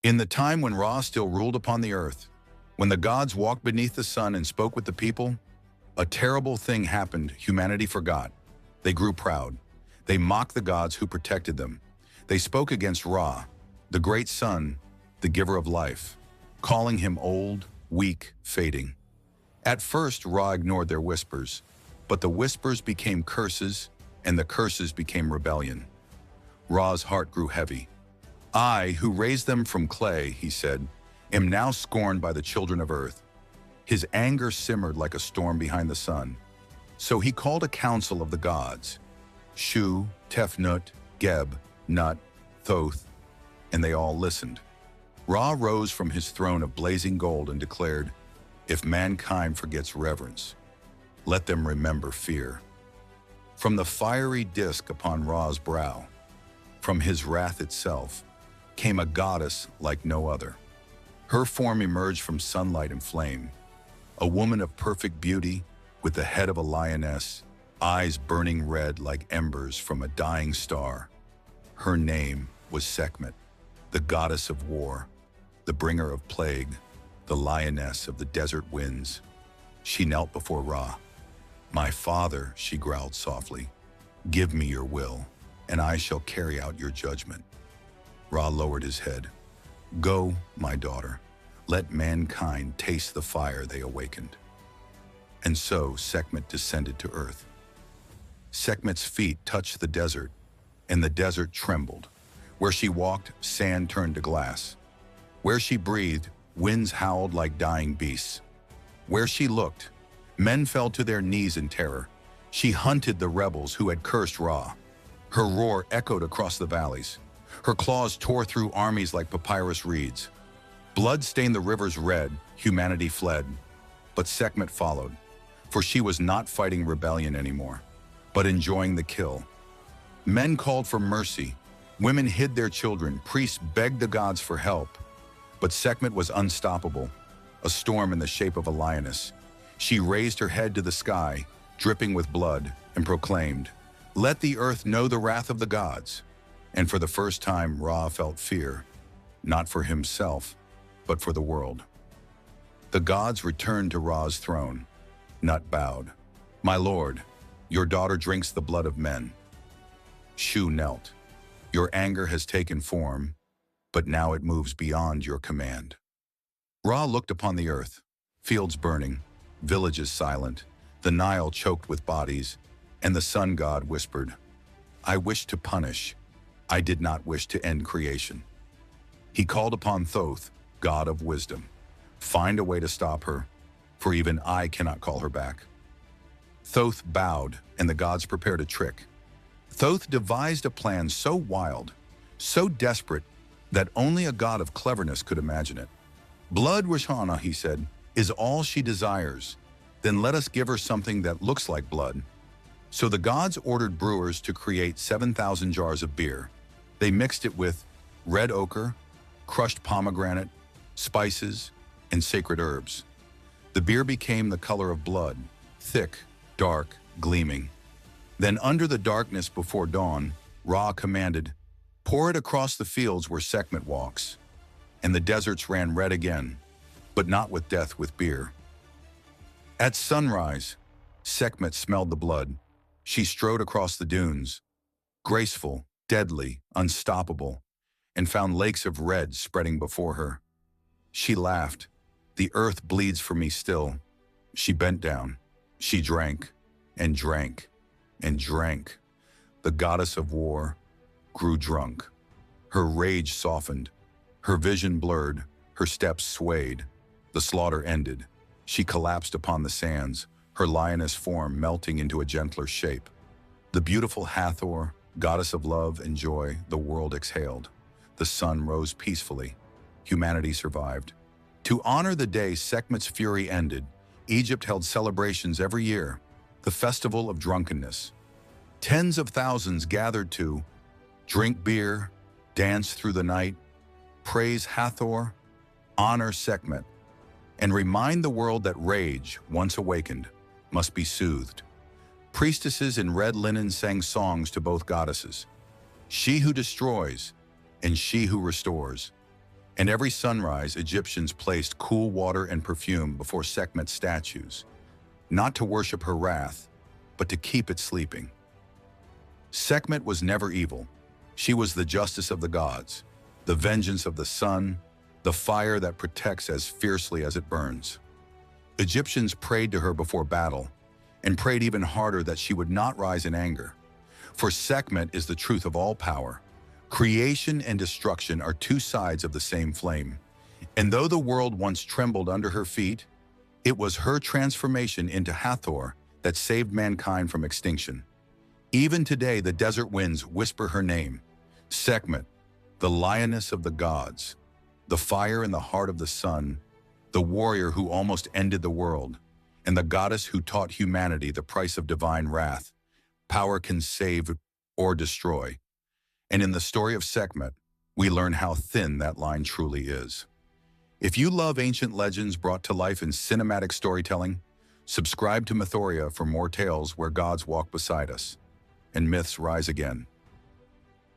In the time when Ra still ruled upon the earth, when the gods walked beneath the sun and spoke with the people, a terrible thing happened humanity forgot. They grew proud. They mocked the gods who protected them. They spoke against Ra, the great sun, the giver of life, calling him old, weak, fading. At first, Ra ignored their whispers, but the whispers became curses, and the curses became rebellion. Ra's heart grew heavy. I, who raised them from clay, he said, am now scorned by the children of earth. His anger simmered like a storm behind the sun. So he called a council of the gods, Shu, Tefnut, Geb, Nut, Thoth, and they all listened. Ra rose from his throne of blazing gold and declared, if mankind forgets reverence, let them remember fear. From the fiery disk upon Ra's brow, from his wrath itself, came a goddess like no other. Her form emerged from sunlight and flame, a woman of perfect beauty with the head of a lioness, eyes burning red like embers from a dying star. Her name was Sekhmet, the goddess of war, the bringer of plague, the lioness of the desert winds. She knelt before Ra. My father, she growled softly, give me your will, and I shall carry out your judgment. Ra lowered his head. Go, my daughter, let mankind taste the fire they awakened. And so Sekhmet descended to earth. Sekhmet's feet touched the desert, and the desert trembled. Where she walked, sand turned to glass. Where she breathed, winds howled like dying beasts. Where she looked, men fell to their knees in terror. She hunted the rebels who had cursed Ra. Her roar echoed across the valleys. Her claws tore through armies like papyrus reeds. Blood stained the rivers red, humanity fled. But Sekhmet followed, for she was not fighting rebellion anymore, but enjoying the kill. Men called for mercy. Women hid their children. Priests begged the gods for help. But Sekhmet was unstoppable, a storm in the shape of a lioness. She raised her head to the sky, dripping with blood, and proclaimed, let the earth know the wrath of the gods. And for the first time, Ra felt fear, not for himself, but for the world. The gods returned to Ra's throne. Nut bowed. My lord, your daughter drinks the blood of men. Shu knelt. Your anger has taken form, but now it moves beyond your command. Ra looked upon the earth, fields burning, villages silent, the Nile choked with bodies, and the sun god whispered, I wish to punish. I did not wish to end creation. He called upon Thoth, god of wisdom. Find a way to stop her, for even I cannot call her back. Thoth bowed, and the gods prepared a trick. Thoth devised a plan so wild, so desperate, that only a god of cleverness could imagine it. Blood Rishana, he said, is all she desires. Then let us give her something that looks like blood. So the gods ordered brewers to create 7,000 jars of beer. They mixed it with red ochre, crushed pomegranate, spices, and sacred herbs. The beer became the color of blood, thick, dark, gleaming. Then under the darkness before dawn, Ra commanded, pour it across the fields where Sekhmet walks. And the deserts ran red again, but not with death with beer. At sunrise, Sekhmet smelled the blood. She strode across the dunes, graceful, deadly, unstoppable, and found lakes of red spreading before her. She laughed. The earth bleeds for me still. She bent down. She drank, and drank, and drank. The goddess of war grew drunk. Her rage softened. Her vision blurred. Her steps swayed. The slaughter ended. She collapsed upon the sands, her lioness form melting into a gentler shape. The beautiful Hathor, goddess of love and joy, the world exhaled. The sun rose peacefully. Humanity survived. To honor the day Sekhmet's fury ended, Egypt held celebrations every year, the festival of drunkenness. Tens of thousands gathered to drink beer, dance through the night, praise Hathor, honor Sekhmet, and remind the world that rage, once awakened, must be soothed. Priestesses in red linen sang songs to both goddesses, she who destroys and she who restores. And every sunrise, Egyptians placed cool water and perfume before Sekhmet's statues, not to worship her wrath, but to keep it sleeping. Sekhmet was never evil. She was the justice of the gods, the vengeance of the sun, the fire that protects as fiercely as it burns. Egyptians prayed to her before battle, and prayed even harder that she would not rise in anger. For Sekhmet is the truth of all power. Creation and destruction are two sides of the same flame. And though the world once trembled under her feet, it was her transformation into Hathor that saved mankind from extinction. Even today, the desert winds whisper her name, Sekhmet, the lioness of the gods, the fire in the heart of the sun, the warrior who almost ended the world, and the goddess who taught humanity the price of divine wrath. Power can save or destroy. And in the story of Sekhmet, we learn how thin that line truly is. If you love ancient legends brought to life in cinematic storytelling, subscribe to Mythoria for more tales where gods walk beside us and myths rise again.